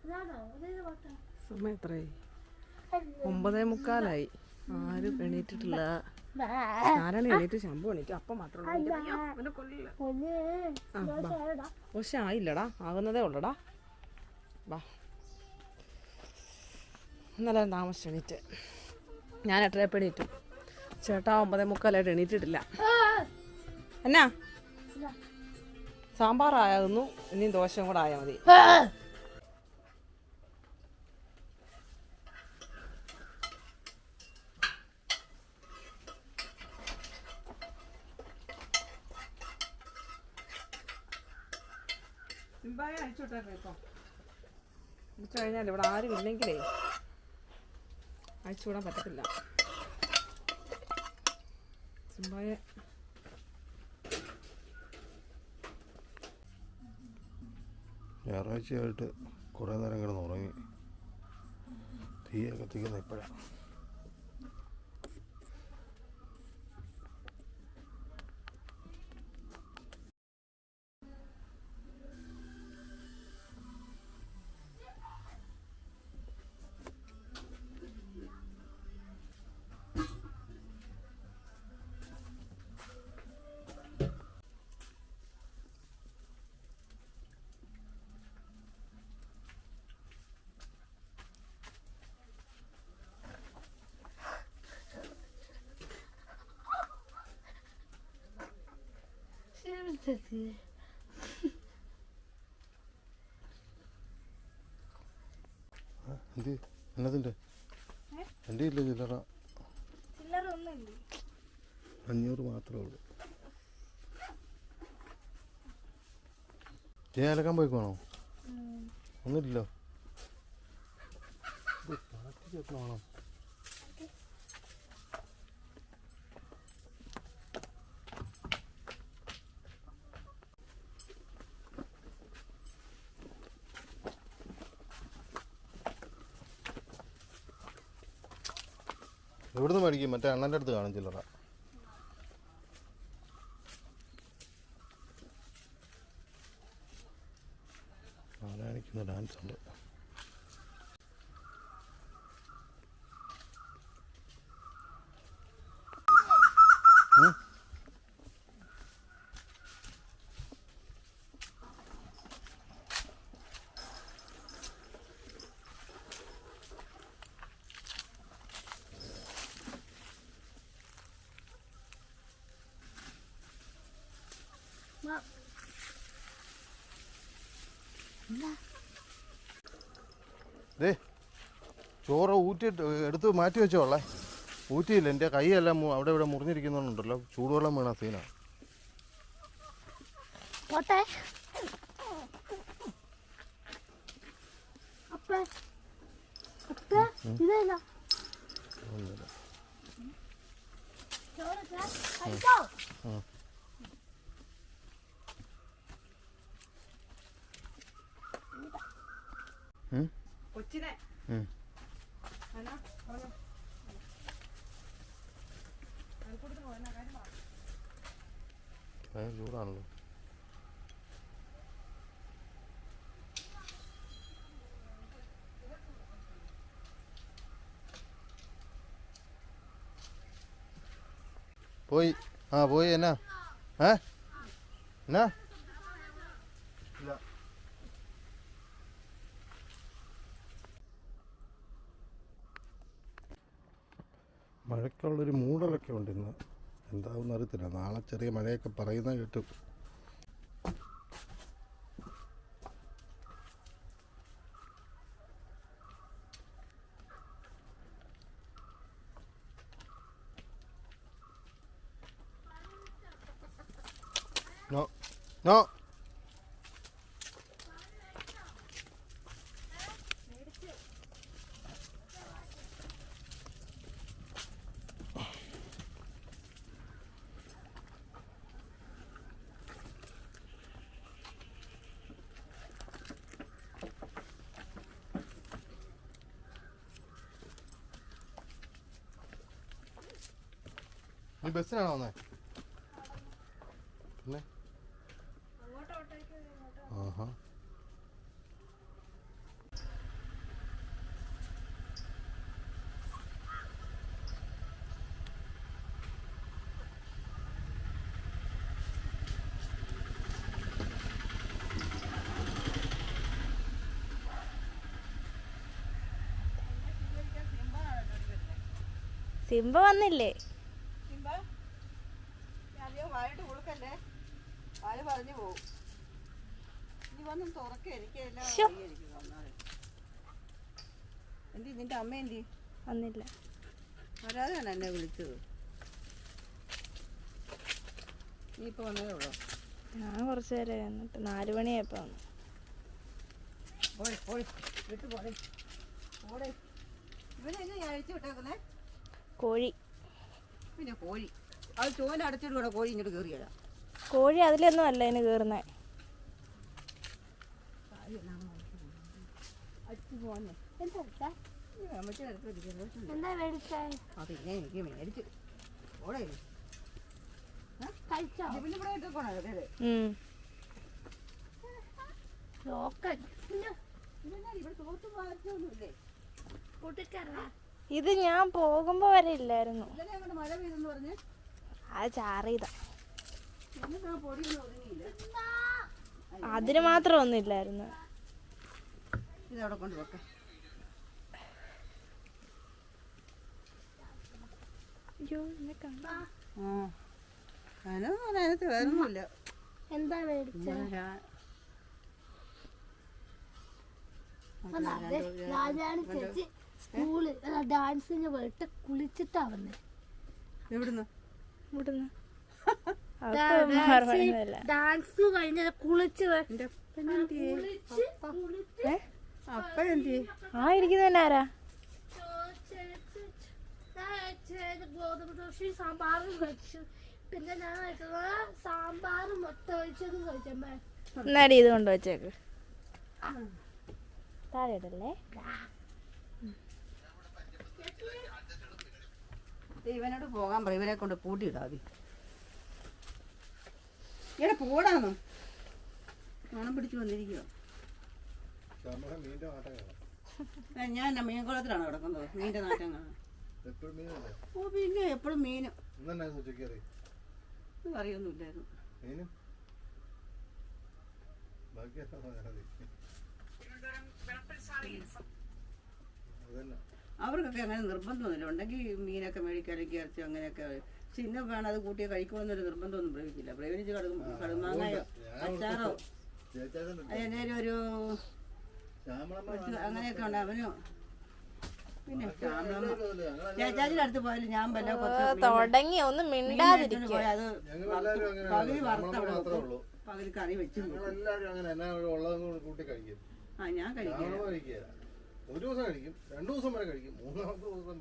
സമയം എത്രയായി? 9:45. ആരും എണീറ്റിട്ടില്ല. ഞാനാണ് എണീറ്റ്, ശമ്പു എണീറ്റ്. അപ്പം മാത്രമേ പക്ഷെ ആയില്ലടാ, ആകുന്നതേ ഉള്ളടാ. വാ, ഇന്നലെ താമസിച്ച് എണീറ്റ്. ഞാൻ 8:30 എണീറ്റു. ചേട്ടാ 9:45 എണീറ്റിട്ടില്ല. എന്നാ സാമ്പാറായിരുന്നു, ഇനിയും ദോശയും കൂടെ ആയാൽ മതി. സിംബായെ അയച്ചുവിട്ടേക്കാം. ഇപ്പം വിളിച്ചു കഴിഞ്ഞാൽ ഇവിടെ ആരും ഇല്ലെങ്കിലേ അയച്ചുവിടാൻ പറ്റത്തില്ല. സിംബായെ ഞായറാഴ്ചയായിട്ട് കുറേ നേരം കിടന്ന് ഉറങ്ങി. തീയെ കത്തിക്കുന്ന ഇപ്പോഴാണ്. എന്നതിൻ്റെ എൻ്റെ ഇല്ല ചില്ലറ. 500 മാത്രമേ ഉള്ളൂ. ഞാൻ അലക്കാൻ പോയിക്കോണോ? ഒന്നുമില്ലല്ലോ. ആണോ? എവിടുന്ന് മേടിക്കും? മറ്റേ അണ്ണൻ്റെ അടുത്ത് കാണും ചില്ലറ. ആരാണിക്കുന്ന ഡാൻസ് ഉണ്ട്. ദേ ചോറ് ഊറ്റിയിട്ട് എടുത്ത് മാറ്റി വെച്ചോളേ. ഊറ്റിയില്ല, എൻ്റെ കൈയെല്ലാം അവിടെ ഇവിടെ മുറിഞ്ഞിരിക്കുന്നുണ്ടല്ലോ. ചൂടുവെള്ളം വീണ സീനാണ്. കൊച്ചിനെ ചൂടാണല്ലോ. പോയി പോയി. എന്നാ എന്നാ ഇല്ല. മഴയ്ക്കുള്ളൊരു മൂടലൊക്കെ ഉണ്ട് ഇന്ന്. എന്താണെന്ന് അറിയത്തില്ല. നാളെ ചെറിയ മഴയൊക്കെ പറയുന്നത് കേട്ടു. നോ നോ നീ ബസ്സിനാണോ വന്നേ? പിന്നെ ആഹാ സിംബ വന്നില്ലേ? അധികം വായിട്ട് കൊടുക്കല്ലേ, വാല് പറഞ്ഞു പോകും. ഇനി വന്നും തുറക്കേ, എനിക്ക് എല്ലാം എന്തി. നിന്റെ അമ്മ എന്തി? വന്നില്ല. വരാതെയാണ് എന്നെ വിളിച്ചത്. നീ ഇപ്പൊ വന്നതേ ഉള്ളൂ? ഞാൻ കുറച്ച് നേരം വന്നിട്ട് 4 മണിയായപ്പോ വന്നു. വിട്ടു പോടെ പോടെ. ഇവനെന്നെ ഞാൻ അഴിച്ചു വിട്ടേക്കുന്നേ. കോഴി. പിന്നെ കോഴി അത് ചോല അടച്ചിട്ട് കൂടെ കോഴി ഇങ്ങോട്ട് കയറിയല്ല. കോഴി അതിലൊന്നും അല്ല അതിന് കയറുന്നേ. പിന്നെ എനിക്ക് മേടിച്ചു ഓടെ ഇത് ഞാൻ പോകുമ്പോ വരെ ഇല്ലായിരുന്നു. മഴ പെയ്തെന്ന് പറഞ്ഞ് അത് ചാറിയതാ. അതിന് മാത്രം ഒന്നും ഇല്ലായിരുന്നു. ഇതവിടെ കൊണ്ട് വെക്കാം. അതിനകത്ത് വേറൊന്നുമില്ല. എന്താ രാജാണി ചേച്ചി സ്കൂള് ഡാൻസിന് പോയിട്ട് കുളിച്ചിട്ടാ വന്നേ. എവിടുന്ന്? ഡാൻസ് കഴിഞ്ഞ കുളിച്ച് അപ്പ എന്തി ആ ഇരിക്കുന്ന ആരാ? ഗോതമ്പ് ദോശയും സാമ്പാറും കഴിച്ചു. പിന്നെ ഞാൻ കഴിച്ചത് സാമ്പാറും മുട്ട ഒഴിച്ചതും കഴിച്ചമ്മ. എന്നാടി ഇത് കൊണ്ട് വെച്ചേക്ക്. താഴെ ഇടല്ലേ. ഇവനോട് പോകാൻ പറയും. ഇവനെ കൊണ്ട് പൂട്ടിയിടാതി. ഇവിടെ പോടാന്ന് മണം പിടിച്ചു വന്നിരിക്കുക. ഞാൻ എൻ്റെ മീൻകുളത്തിലാണ് കിടക്കുന്നത്. മീൻ്റെ നാട്ടം കാണാൻ. ഓ പിന്നെ എപ്പോഴും മീനും. അറിയൊന്നുമില്ലായിരുന്നു. അവർക്കൊക്കെ അങ്ങനെ നിർബന്ധമൊന്നുമില്ല. ഉണ്ടെങ്കിൽ മീനൊക്കെ മേടിക്കാലേക്ക് ഇറച്ചി അങ്ങനെയൊക്കെ. പക്ഷെ ഇന്ന വേണം അത് കൂട്ടിയെ കഴിക്കണമെന്നൊരു നിർബന്ധമൊന്നും പ്രയോഗിക്കില്ല. പ്രയോഗിച്ച് കടുമാങ്ങയോ അച്ചാറോ അതിനേലും ഒരു അങ്ങനെയൊക്കെ ഉണ്ട് അവനു. പിന്നെ ചേച്ചാച്ചിയുടെ അടുത്ത് പോയാലും ഞാൻ വല്ല തുടങ്ങി ഒന്ന് മിണ്ടാതിരിക്കും. അത് പകുതി വറുത്തവിടെ പകുതി കറി വെച്ച് ആ ഞാൻ കഴിക്കാം. ഒരു ദിവസം കഴിക്കും, 2 ദിവസം വരെ കഴിക്കും, 3-ാമത്തെ ദിവസം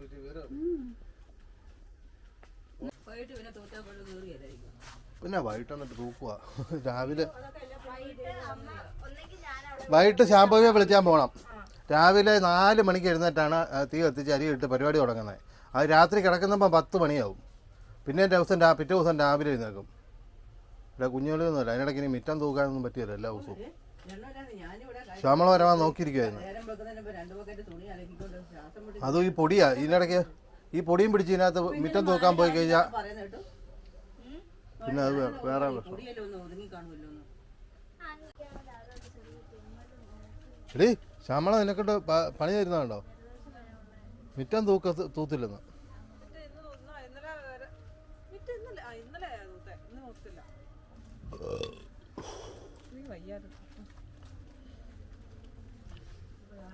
പിന്നെ വൈകിട്ട് വന്നിട്ട് തൂക്കുക. രാവിലെ വൈകിട്ട് ശാമ്പവിയെ വിളിക്കാൻ പോകണം. രാവിലെ 4 മണിക്ക് എഴുന്നേറ്റാണ് തീ കത്തിച്ച് അരി ഇട്ട് പരിപാടി തുടങ്ങുന്നത്. അത് രാത്രി കിടക്കുമ്പോൾ 10 മണിയാവും. പിന്നെ പിറ്റേ ദിവസം രാവിലെ എഴുന്നേക്കും. ഇവിടെ കുഞ്ഞുങ്ങളിയൊന്നുമില്ല. അതിനിടയ്ക്ക് ഇനി മിറ്റം തൂക്കാനൊന്നും പറ്റിയല്ലോ എല്ലാ ദിവസവും. ശ്യാമള വരവാൻ നോക്കിയിരിക്കുമായിരുന്നു. അതും ഈ പൊടിയാ. ഇതിനിടയ്ക്ക് ഈ പൊടിയും പിടിച്ച് ഇതിനകത്ത് മിറ്റം തൂക്കാൻ പോയി കഴിഞ്ഞാൽ പിന്നെ അത് വേറെ പ്രശ്നം. എടീ ശ്യാമള നിനക്കൊണ്ട് പണി തരുന്നുണ്ടോ? മിറ്റം തൂത്തില്ലെന്ന്.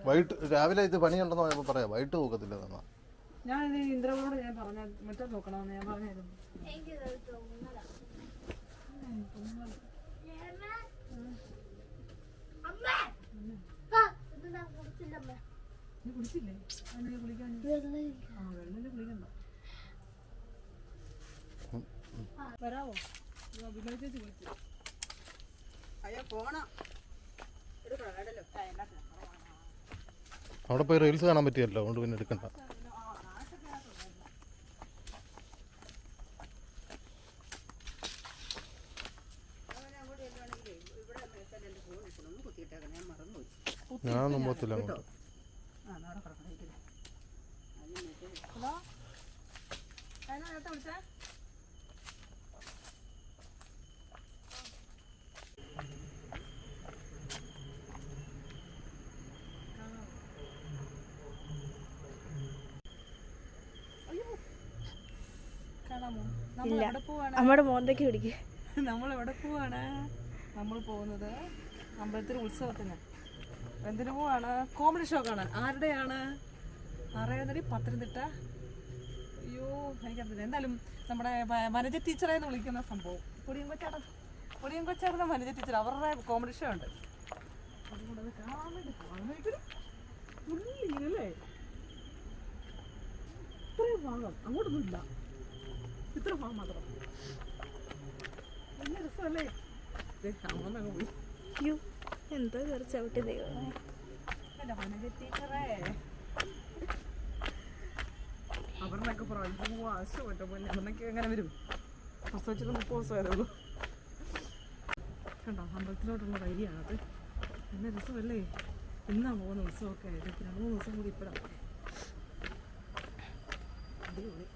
വൈകിട്ട് രാവിലെ ഇത് പണിയുണ്ടെന്ന് പറയുമ്പോൾ പറയാം. വൈകിട്ട് തൂക്കത്തില്ലെന്നാ. ഞാൻ ഇന്ദ്രനോട് ഞാൻ പറഞ്ഞ മുറ്റം നോക്കണമെന്ന് ഞാൻ പറഞ്ഞായിരുന്നു. നീ കുളിച്ചില്ലേ? കുളിക്കാൻ കുളിക്കണ്ട. വരാവോ? ചേച്ചി കുളിച്ചു. അയ്യോ പോണം. അവിടെ പോയി റീൽസ് കാണാൻ പറ്റിയല്ലോ. അതുകൊണ്ട് പിന്നെ എടുക്കണ്ട. ഞാനൊന്നും പോകത്തില്ല അങ്ങോട്ട്. ഇല്ല എവിടെ പോവാണ്? നമ്മുടെ മോന്തയ്ക്ക് പിടിക്കുക. നമ്മൾ എവിടെ പോവാണ്? നമ്മൾ പോകുന്നത് അമ്പലത്തിൽ ഉത്സവത്തിന്. എന്തിനു പോവാണ്? കോമഡി ഷോ കാണാൻ. ആരുടെയാണ്? ആരുടെയാണെന്നടി? പത്തനംതിട്ട. അയ്യോ എനിക്കറിയില്ല. എന്തായാലും നമ്മുടെ വനജ ടീച്ചറെ എന്ന് വിളിക്കുന്ന സംഭവം. പൊടിയും കൊച്ചാടുന്ന വനജ ടീച്ചർ, അവരുടെ കോമഡി ഷോ ഉണ്ട്. അതുകൊണ്ട് അത് കാണാൻ വേണ്ടി പുള്ളിങ്ങനല്ലേ ഇത്രയും ഭാഗം അങ്ങോട്ടൊന്നും ഇല്ല, ഇത്ര ഭാഗം മാത്രം. നല്ല രസമല്ലേ? അമ്മ പോയി. അയ്യോ എന്തോ കയറി ചവിട്ടി ദൈവമേ. എൻ്റെ വനജ ടീച്ചറേ, അവരിനൊക്കെ പ്രാവശ്യം ആശയം പറ്റ പോലെ അവരിനൊക്കെ എങ്ങനെ വരും? പ്രസവിച്ചിട്ട് 30 ദിവസമായതേ ഉള്ളൂ. കണ്ടോ അമ്പലത്തിലോട്ടുള്ള വഴിയാണത്. നല്ല രസമല്ലേ? ഇന്നാ പോകുന്ന ഉത്സവമൊക്കെ ആയിട്ട് 2-3 ദിവസം കൂടി ഇപ്പോഴാണ്. അടിപൊളി.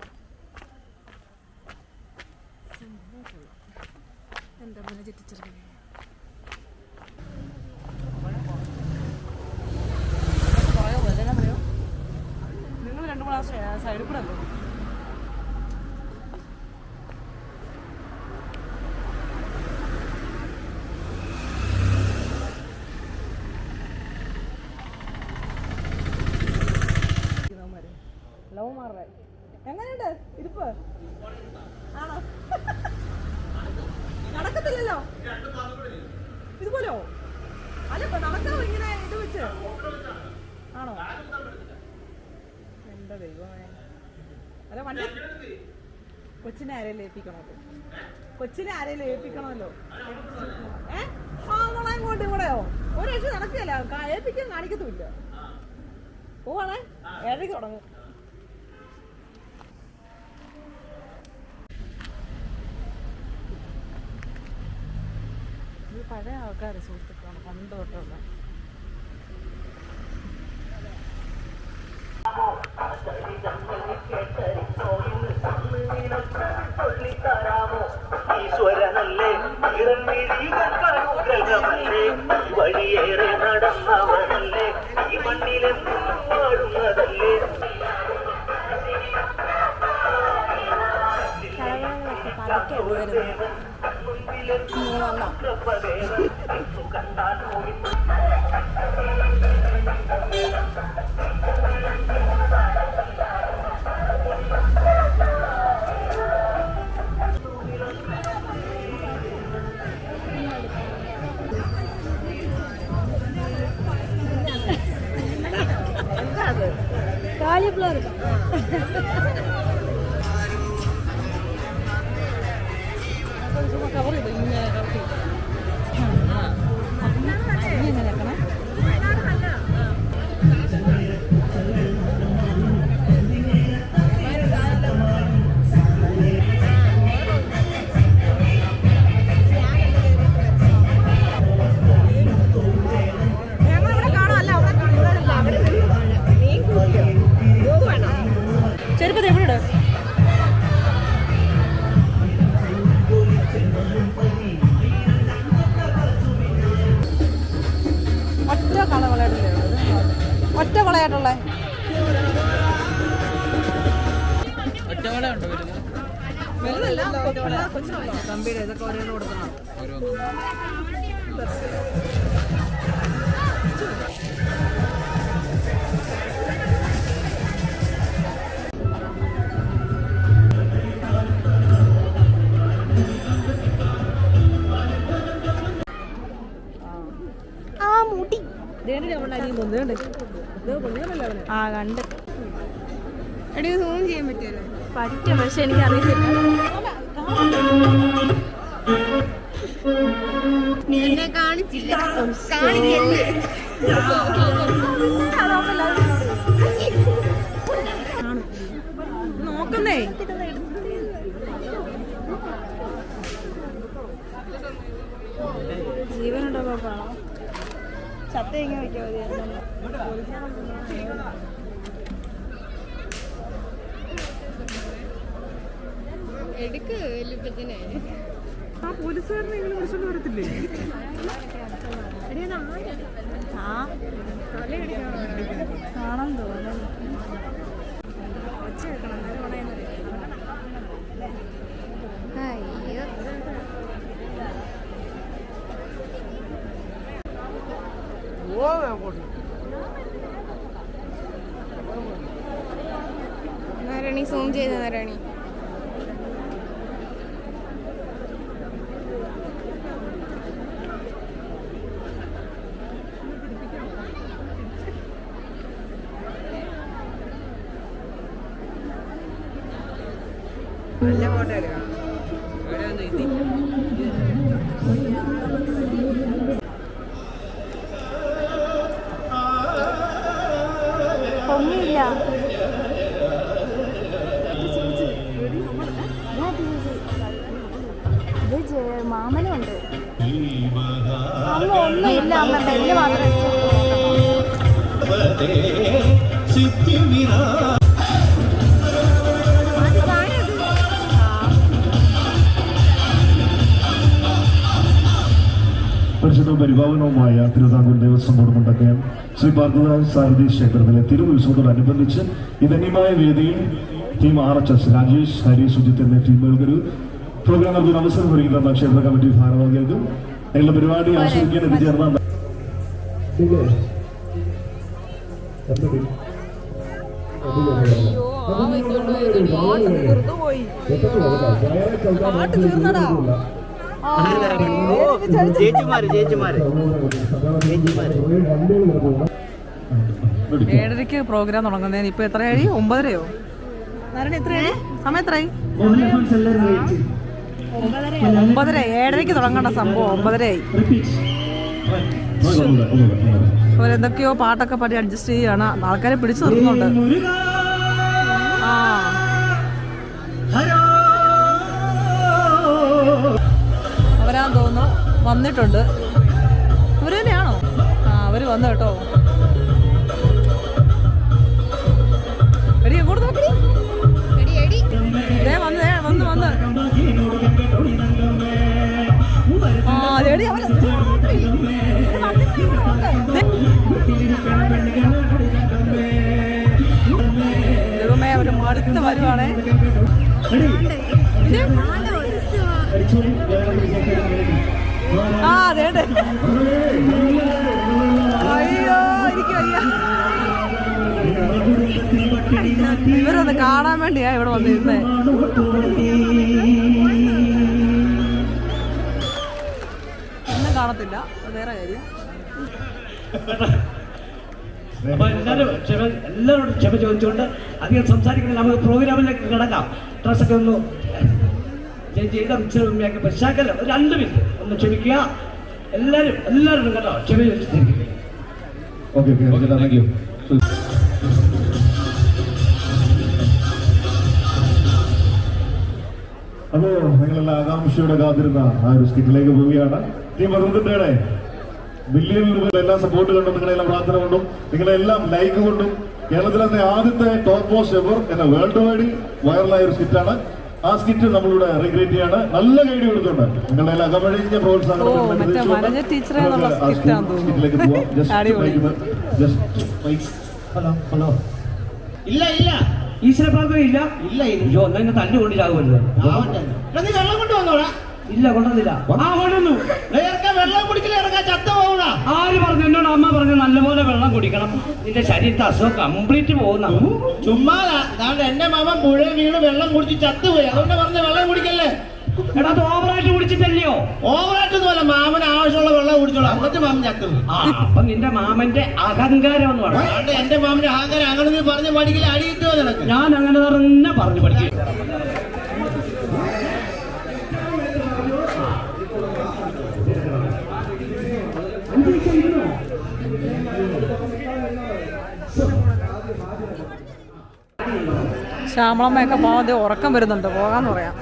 എൻ്റെ വനജ ടീച്ചർ നിങ്ങൾ 2 പ്രാവശ്യം സൈഡിൽ കൂടെ അല്ലേ? ലവ്മാരുടെ എങ്ങനെയുണ്ട് ഇരിപ്പ്? ആണോ? നടക്കത്തില്ലല്ലോ ഇതുപോലോ? അല്ല നടക്കാമോ ഇങ്ങനെ ഇത് വെച്ച്? ആണോ? എന്താ ദൈവമേ. അല്ല വണ്ടി കൊച്ചിനെ ആരെയും ഏൽപ്പിക്കണമല്ലോ. മോളെയും കൊണ്ട് ഇവിടെയോ? ഒരു രക്ഷ നടക്കുകയല്ല, ഏൽപ്പിക്കാൻ കാണിക്കത്തുമില്ല. പോവാണേ 7:30 തുടങ്ങും. ഇത് പഴയ ആൾക്കാരെ സുഹൃത്തുക്കളാണ്, പണ്ട് തൊട്ടുള്ള. ഈശ്വരനല്ലേ ഗ്രഹമല്ലേ വഴിയേറെ നടന്നവനല്ലേ ഈ മണ്ണിലെ വാഴുന്നതല്ലേ. കാലിഫ്ലവർ കവർ ചെയ്തു ഇങ്ങനെ കറക്റ്റ് ഇങ്ങനെ വെക്കണം. ചെരുപ്പത് എവിടെ? ഒറ്റ വളയായിട്ടുള്ള തമ്പിയുടെ ഇതൊക്കെ ഓരോന്ന് കൊടുക്കണം. ആ മുടി ആ കണ്ട് എടി സൂം ചെയ്യാൻ പറ്റുമല്ലോ? പറ്റും, പക്ഷെ എനിക്ക് അറിയത്തില്ല. എന്നെ കാണിച്ചില്ല, കാണിക്കല്ലേ? നോക്കുന്നേ ജീവനുണ്ടോ പാപ്പാണോ? ചത്ത ഇങ്ങനെ വയ്ക്കാൻ മതിയായിരുന്നു. എടുക്ക് വലുപ്പത്തിനെ. ആ പോലീസുകാരനെ ഇങ്ങനെ വിളിച്ചോണ്ട് വരത്തില്ലേ? ആ കാണാൻ തോന്നുന്നു. ഒച്ച കേൾക്കണം, നാരായണി സൂം ചെയ്ത നാരായണി. നല്ല ഫോട്ടോ എടുക്കണം. പൊങ്ങിയില്ല. മാമനുണ്ട്. അമ്മ ഒന്നുമില്ല, അമ്മ ബെല്ല് മാത്രം പരിശുദ്ധവും പരിപാവനവുമായ തിരുവിതാംകൂർ ദേവസ്വം ബോർഡ് മുണ്ടക്കയം ശ്രീ പാർത്ഥസാരഥി സാരഥി ക്ഷേത്രത്തിലെ തിരുവുത്സവത്തോടനുബന്ധിച്ച് ഇതന്യമായ വേദിയിൽ ടീം RHS രാജേഷ്, ഹരി, സുജിത്ത് എന്നീ ടീമുകൾക്കൊരു പ്രോഗ്രാം നടത്തുന്ന അവസരം ഒരുക്കുന്ന ക്ഷേത്ര കമ്മിറ്റി ഭാരവാഹികൾക്കും എല്ലാ പരിപാടി ആസ്വദിക്കാൻ എത്തിച്ചേർന്ന ഏഴരയ്ക്ക് പ്രോഗ്രാം തുടങ്ങുന്നതിന് ഇപ്പൊ എത്രയായി? 9:30യോ? നാരായണ എത്രയായി? സമയം എത്രയായി? 9:30. 7:30ക്ക് തുടങ്ങേണ്ട സംഭവം 9:30ആയി. അവരെന്തൊക്കെയോ പാട്ടൊക്കെ പാടി അഡ്ജസ്റ്റ് ചെയ്യാണ്. ആൾക്കാരെ പിടിച്ചു നിർത്തുന്നുണ്ട്. ആ അവരാന്ന് തോന്നുന്നു വന്നിട്ടുണ്ട്. ഇവര് തന്നെയാണോ? ആ അവര് വന്നു കേട്ടോ. എടി എങ്ങോട്ട് നോക്കി? വന്ന് ആ എടി അവര് ദൈവമേ അവര് മടുത്ത് വരുവാണേ. ആ അതെ. അയ്യോ എനിക്ക് വയ്യ. ഇവരൊന്ന് കാണാൻ വേണ്ടിയാ ഇവിടെ വന്നിരുന്നേ. ഒന്നും കാണത്തില്ല, വേറെ കാര്യം. അപ്പൊ എല്ലാവരോടും ക്ഷമ ചോദിച്ചുകൊണ്ട് അധികം സംസാരിക്കുന്നത് നമുക്ക് പ്രോഗ്രാമിലേക്ക് കിടക്കാം. ഡ്രസ്സൊക്കെ ഒന്ന് ചെയ്ത മിക്സറിന്റെ പശ്ചാത്തലം 2 മിനിറ്റ് ഒന്ന് ക്ഷമിക്കുക. എല്ലാവരും കേട്ടോ, ക്ഷമ ചോദിച്ചിരിക്കും. അപ്പോ നിങ്ങളെല്ലാം ആകാംക്ഷയോടെ കാത്തിരുന്ന ആ ഒരു സ്കിറ്റിലേക്ക് പോവുകയാണ്. ടീം പത്തനംതിട്ടയുടെ മില്യൺ എല്ലാ സപ്പോർട്ട് കൊണ്ടും നിങ്ങളെല്ലാം പ്രാർത്ഥന കൊണ്ടും നിങ്ങളെല്ലാം ലൈക്ക് കൊണ്ടും കേരളത്തിലെ തന്നെ ആദ്യത്തെ ടോപ്പ് മോസ്റ്റ് എവർ എന്ന വേൾഡ് വൈഡ് വൈറലായ ഒരു സ്കിറ്റാണ്. ആ സ്കിറ്റ് നമ്മളിവിടെ റീക്രിയേറ്റ് ചെയ്യാണ്. നല്ല ഗൈഡ് കൊടുത്തുണ്ട്. നിങ്ങളുടെ അകമഴിഞ്ഞ പ്രോത്സാഹനം സ്കിറ്റിലേക്ക് പോവാം. ഹലോ ഇല്ല ഈശ്വര പ്രാർത്ഥന ഇല്ല. അയ്യോ എന്നാ തല്ലുകൊണ്ടില്ലാകുമല്ലോ. നീ വെള്ളം കൊണ്ടുവന്നോടാ? ഇല്ല കൊണ്ടുവന്നില്ല. കൊണ്ടുവന്നു. വെള്ളം കുടിക്കില്ല, ഇറങ്ങാൻ ചത്ത പോകണ. ആര് പറഞ്ഞു? എന്നോട് അമ്മ പറഞ്ഞു നല്ലപോലെ വെള്ളം കുടിക്കണം, നിന്റെ ശരീരത്തെ അസുഖം കംപ്ലീറ്റ് പോകുന്ന. ചുമ്മാതാ. എന്റെ മാമൻ പുഴ വീണ് വെള്ളം കുടിച്ച് ചത്തുപോയി. അതുകൊണ്ട് പറഞ്ഞ വെള്ളം കുടിക്കല്ലേ. എടാ അത് ഓവറായിട്ട് കുടിച്ചിട്ടല്ലയോ? ഓവറായിട്ടൊന്നുമല്ല, മാമന് ആവശ്യമുള്ള വെള്ളം കുടിച്ചോളാം. എന്നിട്ട് മാമൻ ചത്തുപോയി. അപ്പൊ നിന്റെ മാമന്റെ അഹങ്കാരം എന്ന് പറഞ്ഞു. എന്റെ മാമന്റെ അഹങ്കാരം അങ്ങനെ നീ പറഞ്ഞു പഠിക്കില്ല, അടി കിട്ടുമോ നിനക്ക്? ഞാൻ അങ്ങനെ തന്നെ പറഞ്ഞു പഠിക്കും. ശ്യാമളമ്മയൊക്കെ പോകാതെ ഉറക്കം വരുന്നുണ്ട്. പോകാന്ന് പറയാം.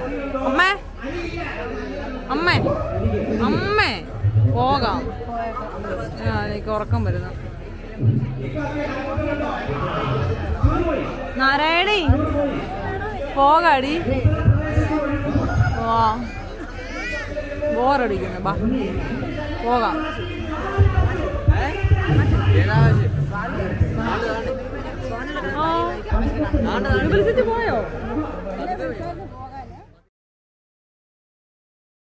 അമ്മേ പോകാം. എനിക്ക് ഉറക്കം വരുന്നു. നാരായണി പോകാടി. ബോറടിക്കുന്നു. ബാ പോകാം. പോയോ?